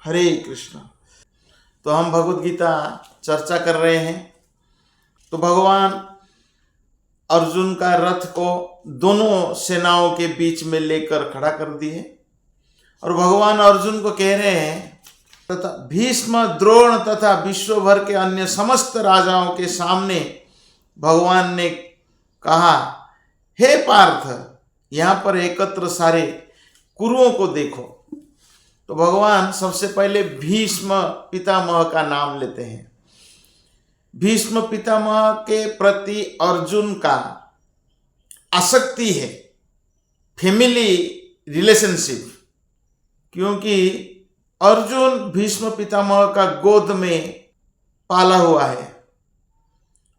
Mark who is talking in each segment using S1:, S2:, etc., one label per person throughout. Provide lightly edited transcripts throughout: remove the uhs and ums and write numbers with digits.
S1: हरे कृष्ण। तो हम भगवद गीता चर्चा कर रहे हैं। तो भगवान अर्जुन का रथ को दोनों सेनाओं के बीच में लेकर खड़ा कर दिए और भगवान अर्जुन को कह रहे हैं तथा भीष्म, द्रोण तथा विश्व भर के अन्य समस्त राजाओं के सामने भगवान ने कहा, हे पार्थ, यहाँ पर एकत्र सारे कुरुओं को देखो। तो भगवान सबसे पहले भीष्म पितामह का नाम लेते हैं। भीष्म पितामह के प्रति अर्जुन का आसक्ति है, फैमिली रिलेशनशिप, क्योंकि अर्जुन भीष्म पितामह का गोद में पाला हुआ है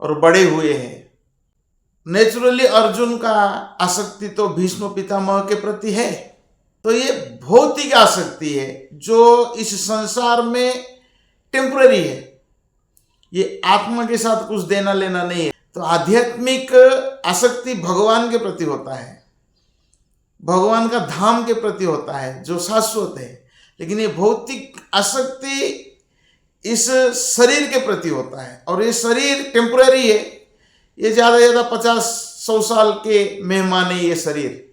S1: और बड़े हुए हैं। नेचुरली अर्जुन का आसक्ति तो भीष्म पितामह के प्रति है। तो ये भौतिक आसक्ति है जो इस संसार में टेम्पररी है, ये आत्मा के साथ कुछ देना लेना नहीं है। तो आध्यात्मिक आसक्ति भगवान के प्रति होता है, भगवान का धाम के प्रति होता है जो शाश्वत है। लेकिन ये भौतिक आसक्ति इस शरीर के प्रति होता है और ये शरीर टेम्पररी है। ये ज़्यादा से ज़्यादा 50-100 साल के मेहमान है ये शरीर।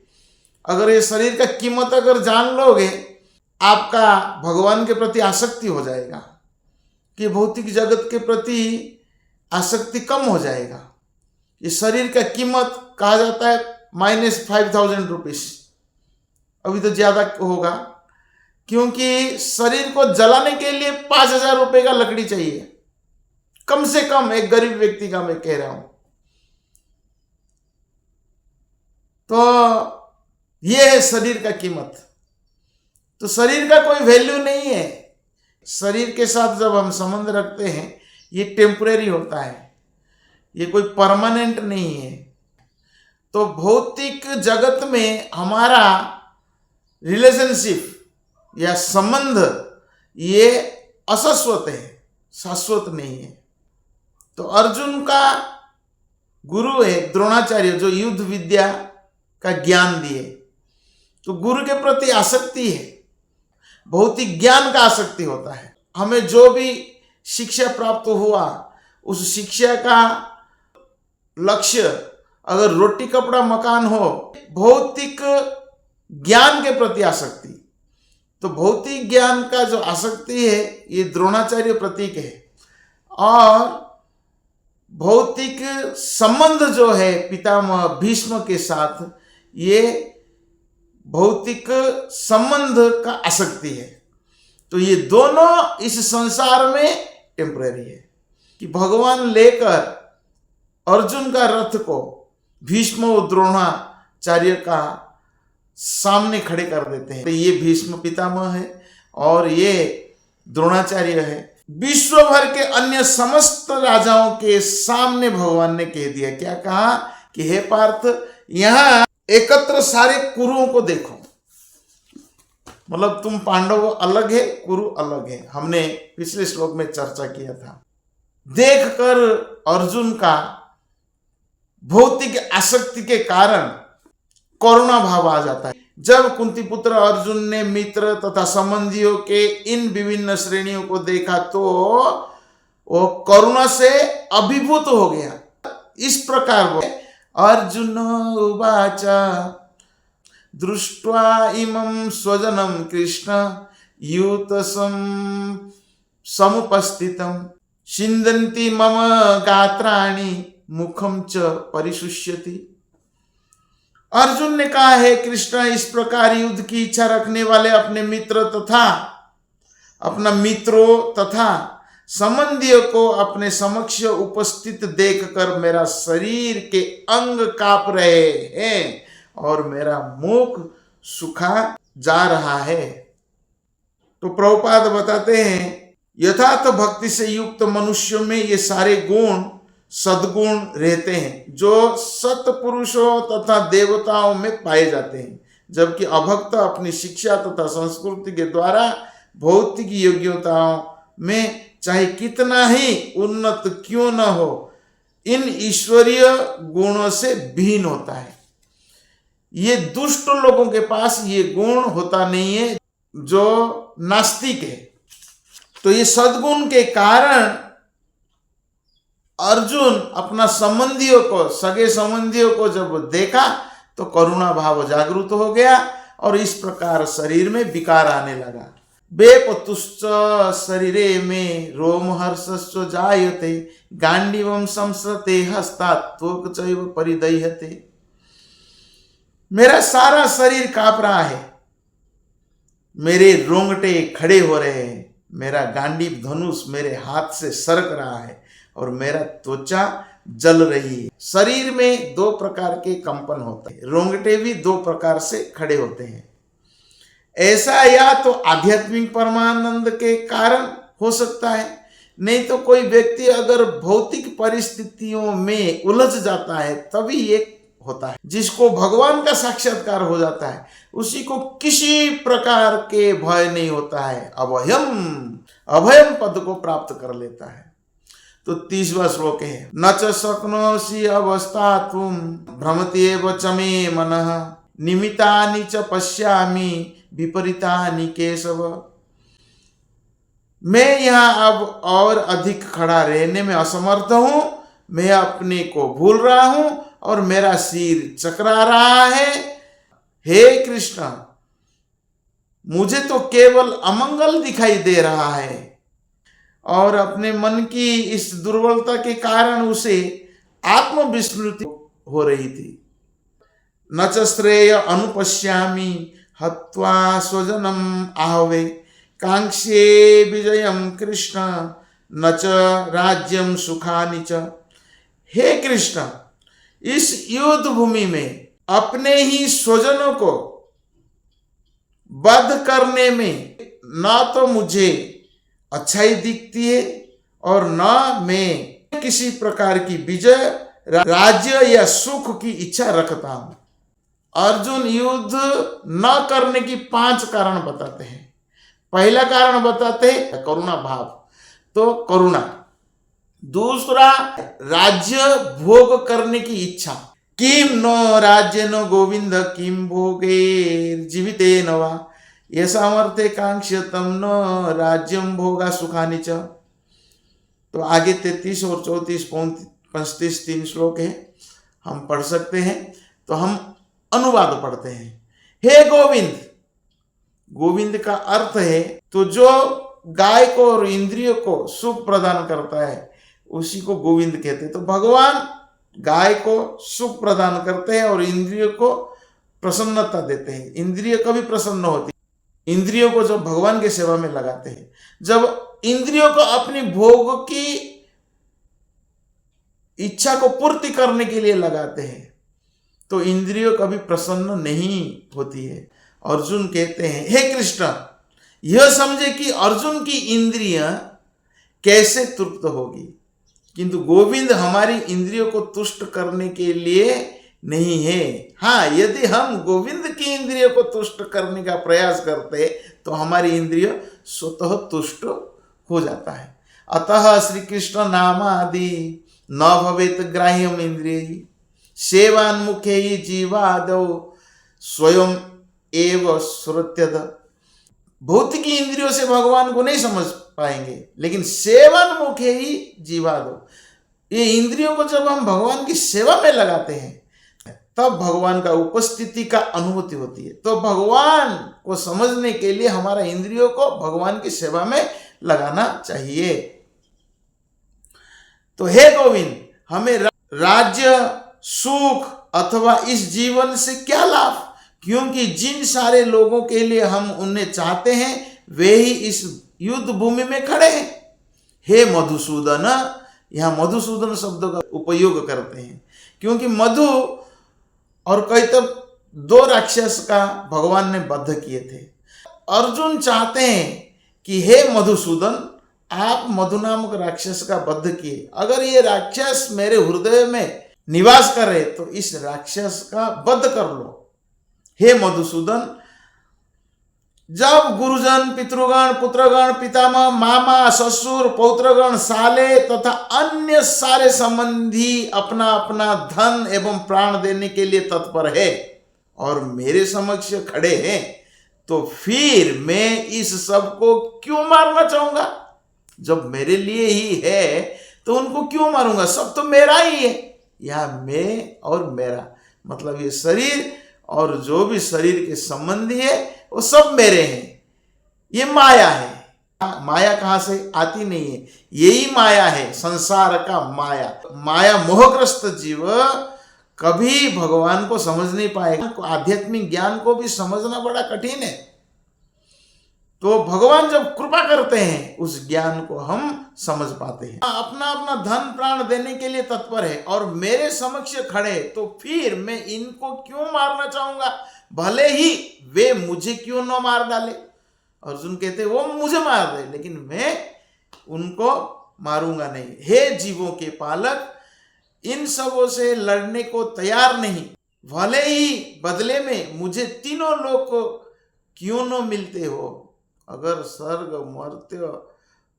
S1: अगर ये शरीर का कीमत अगर जान लोगे, आपका भगवान के प्रति आसक्ति हो जाएगा कि भौतिक जगत के प्रति आसक्ति कम हो जाएगा। ये शरीर का कीमत कहा जाता है -5000 रुपीस, अभी तो ज़्यादा होगा, क्योंकि शरीर को जलाने के लिए 5000 रुपये का लकड़ी चाहिए कम से कम, एक गरीब व्यक्ति का मैं कह रहा हूं। तो ये है शरीर का कीमत। तो शरीर का कोई वैल्यू नहीं है। शरीर के साथ जब हम संबंध रखते हैं, ये टेम्परेरी होता है, ये कोई परमानेंट नहीं है। तो भौतिक जगत में हमारा रिलेशनशिप या संबंध ये अशाश्वत है, शाश्वत नहीं है। तो अर्जुन का गुरु है द्रोणाचार्य, जो युद्ध विद्या का ज्ञान दिए। तो गुरु के प्रति आसक्ति है, भौतिक ज्ञान का आसक्ति होता है। हमें जो भी शिक्षा प्राप्त हुआ, उस शिक्षा का लक्ष्य अगर रोटी कपड़ा मकान हो, भौतिक ज्ञान के प्रति आसक्ति, तो भौतिक ज्ञान का जो आसक्ति है ये द्रोणाचार्य प्रतीक है। और भौतिक संबंध जो है पितामह भीष्म के साथ, ये भौतिक संबंध का आसक्ति है। तो ये दोनों इस संसार में टेम्पररी है कि भगवान लेकर अर्जुन का रथ को भीष्म और द्रोणाचार्य का सामने खड़े कर देते हैं। तो ये भीष्म पितामह है और ये द्रोणाचार्य है। विश्व भर के अन्य समस्त राजाओं के सामने भगवान ने कह दिया, क्या कहा कि हे पार्थ, यहां एकत्र सारे कुरुओं को देखो। मतलब तुम पांडव अलग है, कुरु अलग है, हमने पिछले श्लोक में चर्चा किया था। देखकर अर्जुन का भौतिक आसक्ति के कारण करुणा भाव आ जाता है। जब कुंती पुत्र अर्जुन ने मित्र तथा संबंधियों के इन विभिन्न श्रेणियों को देखा तो वो करुणा से अभिभूत हो गया। इस प्रकार वो अर्जुन उवाच दृष्ट्वा इमं स्वजनं कृष्ण यूतसं समुपस्थितं छिन्दन्ति मम गात्राणि मुखं च परिशुष्यति। अर्जुन ने कहा, है कृष्ण, इस प्रकार युद्ध की इच्छा रखने वाले अपने मित्रों तथा संबंधियों को अपने समक्ष उपस्थित देखकर मेरा शरीर के अंग कांप रहे हैं और मेरा मुख सूखा जा रहा है। तो प्रभुपाद बताते हैं, यथार्थ भक्ति से युक्त मनुष्यों में ये सारे गुण सद्गुण रहते हैं जो सत्पुरुषों तथा देवताओं में पाए जाते हैं, जबकि अभक्त अपनी शिक्षा तथा संस्कृति के द्वारा भौतिक योग्यताओं में चाहे कितना ही उन्नत क्यों न हो, इन ईश्वरीय गुणों से भिन्न होता है। ये दुष्ट लोगों के पास ये गुण होता नहीं है जो नास्तिक है। तो ये सद्गुण के कारण अर्जुन अपना संबंधियों को, सगे संबंधियों को जब देखा तो करुणा भाव जागृत हो गया और इस प्रकार शरीर में विकार आने लगा। बेपतुश्च शरीरे में रोमहर्षश्च जायते गांडीवम संसृते हस्तात् त्वक् चैव परिदह्यते। मेरा सारा शरीर कांप रहा है, मेरे रोंगटे खड़े हो रहे हैं, मेरा गांडीव धनुष मेरे हाथ से सरक रहा है और मेरा त्वचा जल रही है। शरीर में दो प्रकार के कंपन होते हैं, रोंगटे भी दो प्रकार से खड़े होते हैं। ऐसा या तो आध्यात्मिक परमानंद के कारण हो सकता है, नहीं तो कोई व्यक्ति अगर भौतिक परिस्थितियों में उलझ जाता है तभी एक होता है। जिसको भगवान का साक्षात्कार हो जाता है उसी को किसी प्रकार के भय नहीं होता है, अभयम पद को प्राप्त कर लेता है। तो 30वां श्लोक है, न च शक्नोषि अवस्थातुं भ्रमति एव च मे मनः निमित्तानि च पश्यामि विपरीतानि केशव। मैं यहाँ अब और अधिक खड़ा रहने में असमर्थ हूं, मैं अपने को भूल रहा हूं और मेरा सिर चकरा रहा है। हे कृष्ण, मुझे तो केवल अमंगल दिखाई दे रहा है और अपने मन की इस दुर्बलता के कारण उसे आत्मविस्मृति हो रही थी। न च श्रेय अनुपश्यामि हत्वा स्वजनम आहवे कांक्षे विजयम कृष्ण न च राज्यम सुखानि च। हे कृष्ण, इस युद्ध भूमि में अपने ही स्वजनों को वध करने में न तो मुझे अच्छाई दिखती है और न मैं किसी प्रकार की विजय, राज्य या सुख की इच्छा रखता हूं। अर्जुन युद्ध न करने की 5 कारण बताते हैं। पहला कारण बताते हैं करुणा भाव, तो करुणा। दूसरा, राज्य भोग करने की इच्छा। किम नो राज्य नो गोविंद किम भोगे जीवितेन वा यसामर्थे कांक्षतम नो राज्यम भोगा सुखानि च। तो आगे 33 और 34, 35 3 श्लोक है, हम पढ़ सकते हैं। तो हम अनुवाद पढ़ते हैं। हे गोविंद, गोविंद का अर्थ है तो जो गाय को और इंद्रियों को सुख प्रदान करता है उसी को गोविंद कहते हैं। तो भगवान गाय को सुख प्रदान करते हैं और इंद्रियों को प्रसन्नता देते हैं। इंद्रिय कभी प्रसन्न होती, इंद्रियों को जब भगवान की सेवा में लगाते हैं, जब इंद्रियों को अपनी भोग की इच्छा को पूर्ति करने के लिए लगाते हैं तो इंद्रियों कभी प्रसन्न नहीं होती है। अर्जुन कहते हैं, हे कृष्ण, यह समझे कि अर्जुन की इंद्रियां कैसे तृप्त होगी, किंतु गोविंद हमारी इंद्रियों को तुष्ट करने के लिए नहीं है। हाँ, यदि हम गोविंद की इंद्रियों को तुष्ट करने का प्रयास करते तो हमारी इंद्रिय स्वतः तुष्ट हो जाता है। अतः श्री कृष्ण नामादि न भवेत ग्राह्यम इंद्रिय सेवान्मुखे ही जीवादौ स्वयं एव श्रुत्यद। भौतिक इंद्रियों से भगवान को नहीं समझ पाएंगे, लेकिन सेवान्मुखे ही जीवादौ, ये इंद्रियों को जब हम भगवान की सेवा में लगाते हैं तब भगवान का उपस्थिति का अनुभूति होती है। तो भगवान को समझने के लिए हमारा इंद्रियों को भगवान की सेवा में लगाना चाहिए। तो हे गोविंद, हमें राज्य, सुख अथवा इस जीवन से क्या लाभ, क्योंकि जिन सारे लोगों के लिए हम उन्हें चाहते हैं वे ही इस युद्ध भूमि में खड़े हैं। हे मधुसूदन, यहाँ मधुसूदन शब्द का उपयोग करते हैं क्योंकि मधु और कैटभ 2 राक्षस का भगवान ने वध किए थे। अर्जुन चाहते हैं कि हे मधुसूदन, आप मधु नामक राक्षस का वध किए, अगर ये राक्षस मेरे हृदय में निवास करे तो इस राक्षस का वध कर लो। हे मधुसूदन, जब गुरुजन, पितृगण, पुत्रगण, पितामह, मामा, ससुर, पौत्रगण, साले तथा अन्य सारे संबंधी अपना अपना धन एवं प्राण देने के लिए तत्पर है और मेरे समक्ष खड़े हैं, तो फिर मैं इस सब को क्यों मारना चाहूंगा? जब मेरे लिए ही है तो उनको क्यों मारूंगा, सब तो मेरा ही है। यह मैं और मेरा मतलब ये शरीर और जो भी शरीर के संबंधी है वो सब मेरे हैं। ये माया है। माया कहां से आती नहीं है, यही माया है, संसार का माया। माया मोहग्रस्त जीव कभी भगवान को समझ नहीं पाएगा। आध्यात्मिक ज्ञान को भी समझना बड़ा कठिन है। तो भगवान जब कृपा करते हैं उस ज्ञान को हम समझ पाते हैं। अपना अपना धन प्राण देने के लिए तत्पर है और मेरे समक्ष खड़े, तो फिर मैं इनको क्यों मारना चाहूंगा, भले ही वे मुझे क्यों न मार डाले। अर्जुन कहते वो मुझे मार दे लेकिन मैं उनको मारूंगा नहीं। हे जीवों के पालक, इन सबों से लड़ने को तैयार नहीं, भले ही बदले में मुझे तीनों लोग को क्यों न मिलते हो। अगर स्वर्ग मर्त्य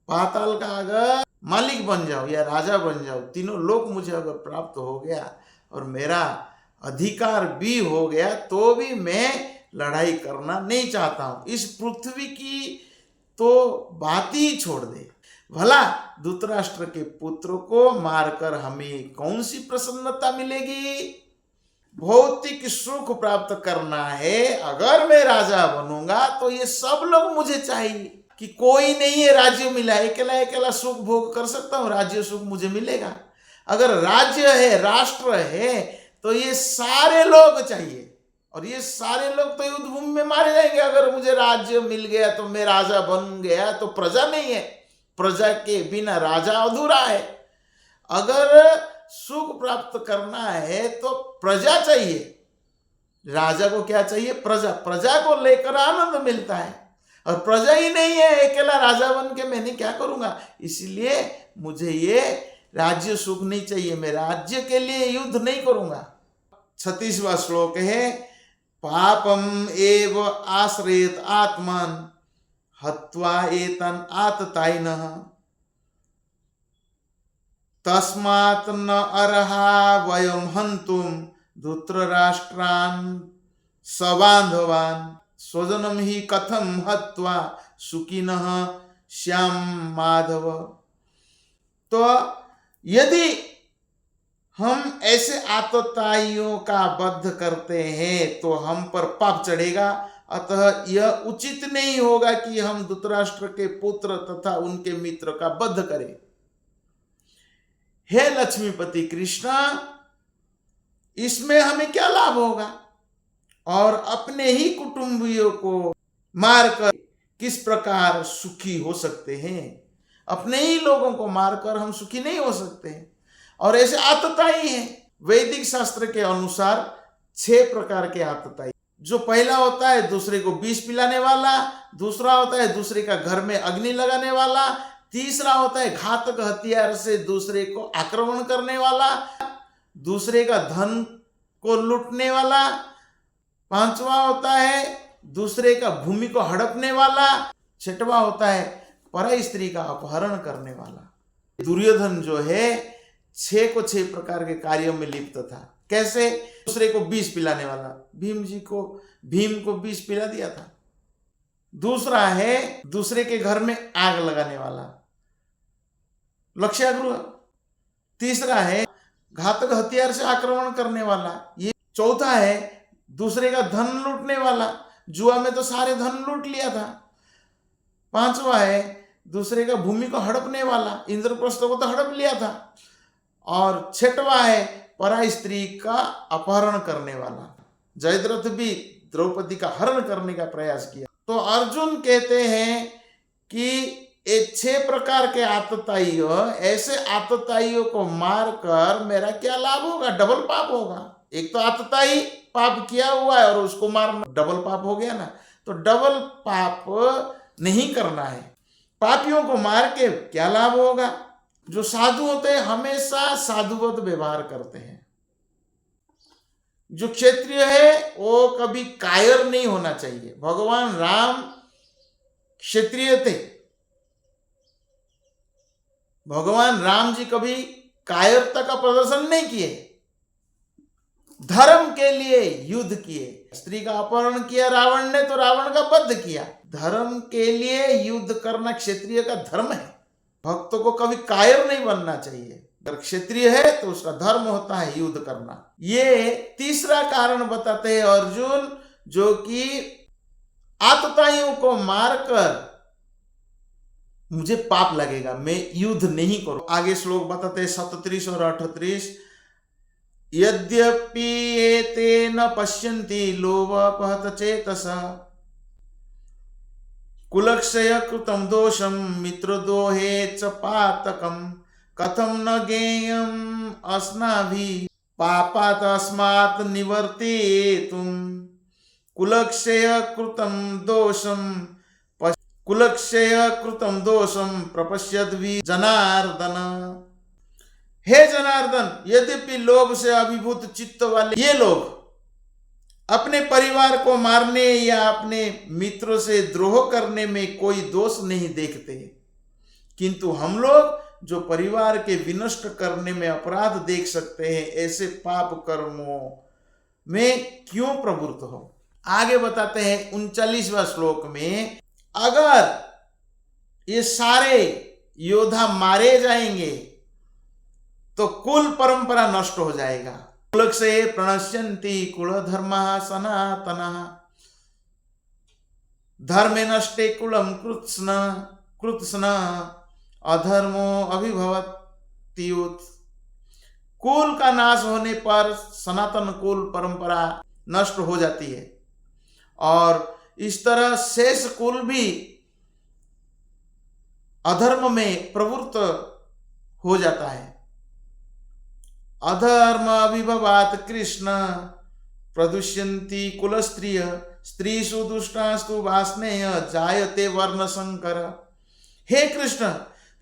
S1: पाताल का अगर मालिक बन जाओ या राजा बन जाओ, तीनों लोग मुझे अगर प्राप्त हो गया और मेरा अधिकार भी हो गया, तो भी मैं लड़ाई करना नहीं चाहता हूं। इस पृथ्वी की तो बात ही छोड़ दे। भला धृतराष्ट्र के पुत्र को मारकर हमें कौन सी प्रसन्नता मिलेगी। भौतिक सुख प्राप्त करना है, अगर मैं राजा बनूंगा तो ये सब लोग मुझे चाहिए। कि कोई नहीं है राज्य मिला, अकेला अकेला सुख भोग कर सकता हूं, राज्य सुख मुझे मिलेगा। अगर राज्य है, राष्ट्र है, तो ये सारे लोग चाहिए और ये सारे लोग तो युद्ध भूमि में मारे जाएंगे। अगर मुझे राज्य मिल गया तो मैं राजा बन गया, तो प्रजा नहीं है, प्रजा के बिना राजा अधूरा है। अगर सुख प्राप्त करना है तो प्रजा चाहिए। राजा को क्या चाहिए, प्रजा। प्रजा को लेकर आनंद मिलता है और प्रजा ही नहीं है, अकेला राजा बन के मैंने क्या करूंगा। इसलिए मुझे ये राज्य सुख नहीं चाहिए, मैं राज्य के लिए युद्ध नहीं करूंगा। 36वां श्लोक है, पापम एव आश्रयेत आत्मन हत्वा एतन आततायिनः तस्मात् न अर्हा वयं हन्तुं धृतराष्ट्रान् सबान्धवान् स्वजनं हि कथं हत्वा सुखिनः श्याम माधव। तो यदि हम ऐसे आतताइयों का वध करते हैं तो हम पर पाप चढ़ेगा। अतः यह उचित नहीं होगा कि हम धृतराष्ट्र के पुत्र तथा उनके मित्र का वध करें। हे लक्ष्मीपति कृष्ण, इसमें हमें क्या लाभ होगा और अपने ही कुटुंबियों को मारकर किस प्रकार सुखी हो सकते हैं। अपने ही लोगों को मारकर हम सुखी नहीं हो सकते हैं। और ऐसे आतताई हैं। वैदिक शास्त्र के अनुसार 6 प्रकार के आतताई। जो पहला होता है दूसरे को विष पिलाने वाला, दूसरा होता है दूसरे का घर में अग्नि लगाने वाला, तीसरा होता है घातक हथियार से दूसरे को आक्रमण करने वाला, दूसरे का धन को लूटने वाला, पांचवा होता है दूसरे का भूमि को हड़पने वाला, छठवां होता है पर स्त्री का अपहरण करने वाला। दुर्योधन जो है 6 को 6 प्रकार के कार्यों में लिप्त था। कैसे? दूसरे को विष पिलाने वाला, भीम को विष पिला दिया था। दूसरा है दूसरे के घर में आग लगाने वाला, लक्ष्यागृह। तीसरा है घातक हथियार से आक्रमण करने वाला। ये चौथा है दूसरे का धन लूटने वाला, जुआ में तो सारे धन लूट लिया था। पांचवा है दूसरे का भूमि को हड़पने वाला, इंद्रप्रस्थ को तो हड़प लिया था। और छठवा है पराई स्त्री का अपहरण करने वाला। जयद्रथ भी द्रौपदी का हरण करने का प्रयास किया। तो अर्जुन कहते हैं कि ये 6 प्रकार के आतताइयों, ऐसे आतताइयों को मारकर मेरा क्या लाभ होगा? डबल पाप होगा। एक तो आतताई पाप किया हुआ है और उसको मारना डबल पाप हो गया ना। तो डबल पाप नहीं करना है। पापियों को मार के क्या लाभ होगा? जो साधु होते हैं हमेशा साधुवत व्यवहार करते हैं। जो क्षत्रिय है वो कभी कायर नहीं होना चाहिए। भगवान राम क्षत्रिय थे। भगवान राम जी कभी कायरता का प्रदर्शन नहीं किए, धर्म के लिए युद्ध किए। स्त्री का अपहरण किया रावण ने तो रावण का वध किया। धर्म के लिए युद्ध करना क्षत्रिय का धर्म है। भक्तों को कभी कायर नहीं बनना चाहिए। अगर क्षत्रिय है तो उसका धर्म होता है युद्ध करना। ये तीसरा कारण बताते हैं अर्जुन, जो कि आतताइयों को मारकर मुझे पाप लगेगा, मैं युद्ध नहीं करूं। आगे श्लोक बताते हैं 37 और 38, यद्यपि एते न पश्यन्ति लोभपहत चेतसा कुलक्षय कृतं दोषं मित्रद्रोहे च पातकं कथं न ज्ञेयम् अस्माभिः पापात् अस्मात् निवर्तेतुं कुलक्षय कृतं दोषं प्रपश्यद्भि जनार्दन। हे जनार्दन, यद्यपि लोभ से अभिभूत चित्त वाले ये लोग अपने परिवार को मारने या अपने मित्रों से द्रोह करने में कोई दोष नहीं देखते, किंतु हम लोग जो परिवार के विनष्ट करने में अपराध देख सकते हैं, ऐसे पाप कर्मों में क्यों प्रवृत्त हो। आगे बताते हैं 39वां श्लोक में, अगर ये सारे योद्धा मारे जाएंगे तो कुल परंपरा नष्ट हो जाएगा। कुलक्षये प्रणश्यन्ति कुलधर्मः सनातनः धर्मे नष्टे कुलम कृत्स्न अधर्मो अभिभवत्युत। कुल का नाश होने पर सनातन कुल परंपरा नष्ट हो जाती है और इस तरह शेष कुल भी अधर्म में प्रवृत्त हो जाता है। अधर्म अभिभवात कृष्ण प्रदुष्यन्ति कुल स्त्रिय स्त्रीषु दुष्टास्तु वासनेय जायते वर्ण संकर। हे कृष्ण,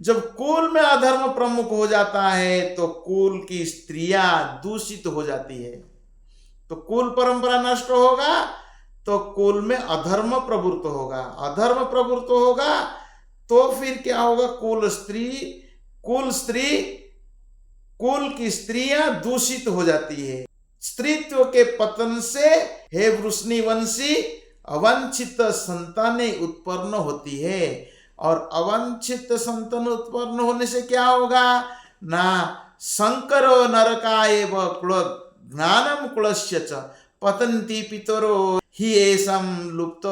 S1: जब कुल में अधर्म प्रमुख हो जाता है तो कुल की स्त्रियां दूषित हो जाती है, तो कुल परंपरा नष्ट होगा तो कुल में अधर्म प्रवृत्त होगा। अधर्म प्रवृत्त होगा तो फिर क्या होगा, कुल की स्त्रियां दूषित हो जाती है। स्त्रीत्व के पतन से हे वृष्णिवंशी अवांछित संतानें उत्पन्न होती है और अवांछित संतान उत्पन्न होने से क्या होगा ना, संकरो नरकाएव कुल ज्ञानम कुलस्य च पतन्ति पितरो ही एषां लुप्त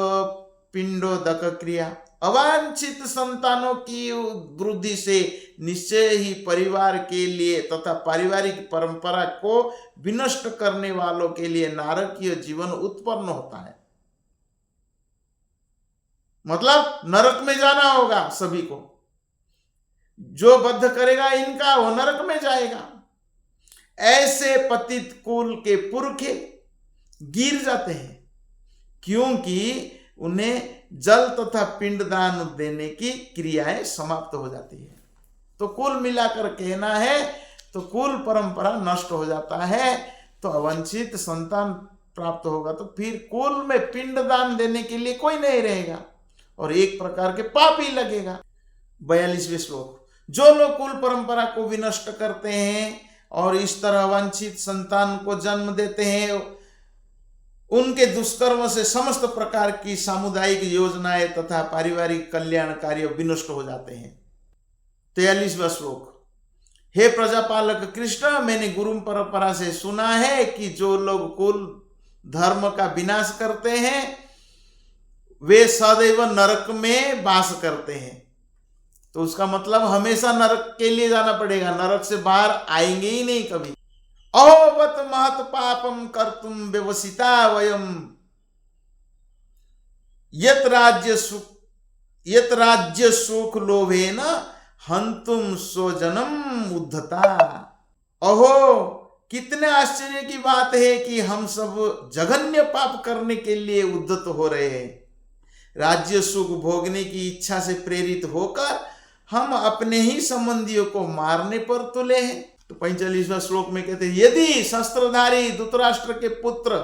S1: पिंडोदक क्रिया। अवांछित संतानों की वृद्धि से निश्चय ही परिवार के लिए तथा पारिवारिक परंपरा को विनष्ट करने वालों के लिए नारकीय जीवन उत्पन्न होता है। मतलब नरक में जाना होगा सभी को, जो बद्ध करेगा इनका वो नरक में जाएगा। ऐसे पतित कुल के पुरखे गिर जाते हैं क्योंकि उन्हें जल तथा पिंडदान देने की क्रियाएं समाप्त हो जाती है। तो कुल मिलाकर कहना है तो कुल परंपरा नष्ट हो जाता है तो अवंचित संतान प्राप्त होगा, तो फिर कुल में पिंडदान देने के लिए कोई नहीं रहेगा और एक प्रकार के पाप ही लगेगा। 42वें श्लोक, जो लोग कुल परंपरा को विनष्ट करते हैं और इस तरह वांछित संतान को जन्म देते हैं, उनके दुष्कर्म से समस्त प्रकार की सामुदायिक योजनाएं तथा पारिवारिक कल्याण कार्य विनष्ट हो जाते हैं। 43वां श्लोक, हे प्रजापालक कृष्ण, मैंने गुरु परंपरा से सुना है कि जो लोग कुल धर्म का विनाश करते हैं वे सदैव नरक में वास करते हैं। तो उसका मतलब हमेशा नरक के लिए जाना पड़ेगा, नरक से बाहर आएंगे ही नहीं कभी। अहोवत महत पापम कर्तुम व्यवसिता वयम यत राज्य सुख लोभेन हंतुम स्वजनम उद्धता। अहो, कितने आश्चर्य की बात है कि हम सब जघन्य पाप करने के लिए उद्यत हो रहे हैं। राज्य सुख भोगने की इच्छा से प्रेरित होकर हम अपने ही संबंधियों को मारने पर तुले हैं। तो 45वां श्लोक में कहते हैं, यदि शस्त्रधारी धृतराष्ट्र के पुत्र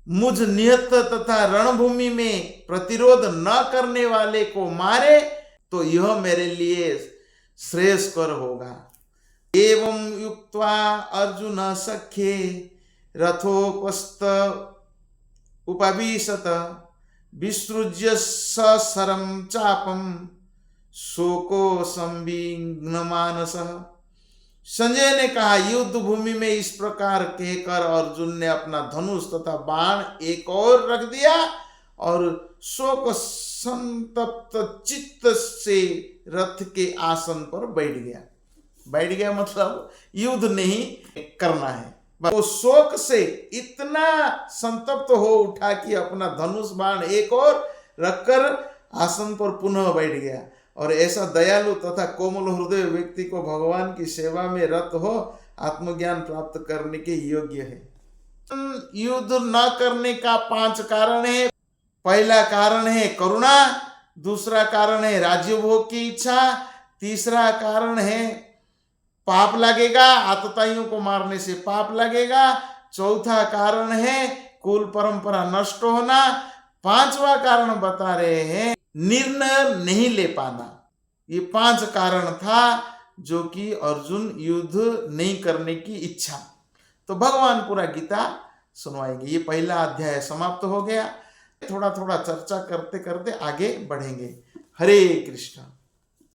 S1: मुझ निहत तथा रणभूमि में प्रतिरोध न करने वाले को मारे तो यह मेरे लिए श्रेयस्कर होगा। एवं युक्त्वा अर्जुन सख्ये रथोपस्थ उपविशत विसृज्य सशरं चापं शोको संविघ्न मानसः। संजय ने कहा, युद्ध भूमि में इस प्रकार कहकर अर्जुन ने अपना धनुष तथा बाण एक और रख दिया और शोक संतप्त चित्त से रथ के आसन पर बैठ गया। बैठ गया मतलब युद्ध नहीं करना है। वो शोक से इतना संतप्त हो उठा कि अपना धनुष बाण एक और रखकर आसन पर पुनः बैठ गया। और ऐसा दयालु तथा कोमल हृदय व्यक्ति को भगवान की सेवा में रत हो आत्मज्ञान प्राप्त करने के योग्य है। युद्ध न करने का 5 कारण है। पहला कारण है करुणा, दूसरा कारण है राज्य भोग की इच्छा, तीसरा कारण है पाप लगेगा, आतताइयों को मारने से पाप लगेगा, चौथा कारण है कुल परंपरा नष्ट होना, 5वां कारण बता रहे हैं निर्णय नहीं ले पाना। ये 5 कारण था जो कि अर्जुन युद्ध नहीं करने की इच्छा। तो भगवान पूरा गीता सुनवाएंगे। ये पहला अध्याय समाप्त हो गया। थोड़ा थोड़ा चर्चा करते करते आगे बढ़ेंगे। हरे कृष्ण।